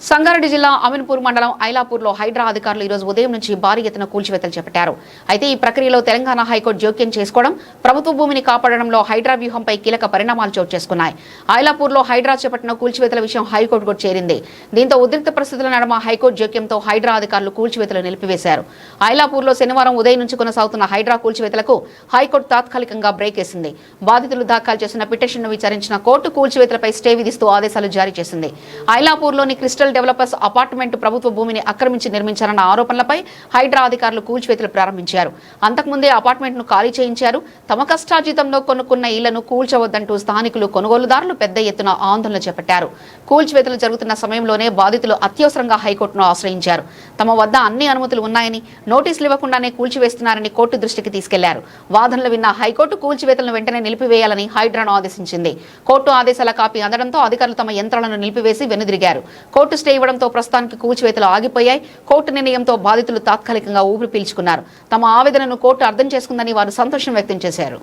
సంగారెడ్డి జిల్లా అమీన్పూర్ మండలం ఐలాపూర్లో హైడ్రా అధికారులు ఈ రోజు ఉదయం నుంచి భారీ ఎత్తున కూల్చివేతలు చేపట్టారు. అయితే ఈ ప్రక్రియలో తెలంగాణ హైకోర్టు జోక్యం చేసుకోవడం, ప్రభుత్వ భూమిని కాపాడడంలో హైడ్రా వ్యూహంపై కీలక పరిణామాలు చోటు చేసుకున్నాయి. ఐలాపూర్లో హైడ్రా చేపట్టిన కూల్చివేతల విషయం హైకోర్టుకు చేరింది. దీంతో ఉద్రిక్త పరిస్థితుల నడుమ హైకోర్టు జోక్యంతో హైడ్రా అధికారులు కూల్చివేతలు నిలిపివేశారు. ఐలాపూర్లో శనివారం ఉదయం నుంచి కొనసాగుతున్న హైడ్రా కూల్చివేతలకు హైకోర్టు తాత్కాలికంగా బ్రేక్ వేసింది. బాధితులు దాఖలు చేసిన పిటిషన్ను విచారించిన కోర్టు కూల్చివేతలపై స్టే విధిస్తూ ఆదేశాలు జారీ చేసింది. ఐలాపూర్లోని క్రిస్టల్ డెవలపర్స్ అపార్ట్మెంట్ ప్రభుత్వ భూమిని ఆక్రమించి నిర్మించారన్న ఆరోపణలపై హైడ్రా అధికారులు కూల్చివేతలు ప్రారంభించారు. అంతకుముందే అపార్ట్మెంట్ ను ఖాళీ చేయించారు. తమ కష్టార్జితంలో కొనుక్కున్న ఇళ్లను కూల్చవద్దంటూ స్థానికులు, కొనుగోలుదారులు పెద్ద ఎత్తున ఆందోళన చేపట్టారు. కూల్చివేతలు జరుగుతున్న సమయంలోనే బాధితులు అత్యవసరంగా హైకోర్టును ఆశ్రయించారు. తమ వద్ద అన్ని అనుమతులు ఉన్నాయని, నోటీసులు ఇవ్వకుండానే కూల్చివేస్తున్నారని కోర్టు దృష్టికి తీసుకెళ్లారు. వాదనలు విన్న హైకోర్టు కూల్చివేతలను వెంటనే నిలిపివేయాలని హైడ్రాను ఆదేశించింది. కోర్టు ఆదేశాల కాపీ అందడంతో అధికారులు తమ యంత్రాలను నిలిపివేసి వెనుదిరిగారు. కోర్టు స్టే ఇవ్వడంతో ప్రస్తుతానికి కూల్చివేతలు ఆగిపోయాయి. కోర్టు నిర్ణయంతో బాధితులు తాత్కాలికంగా ఊపిరి పీల్చుకున్నారు. తమ ఆవేదనను కోర్టు అర్థం చేసుకుందని వారు సంతోషం వ్యక్తం చేశారు.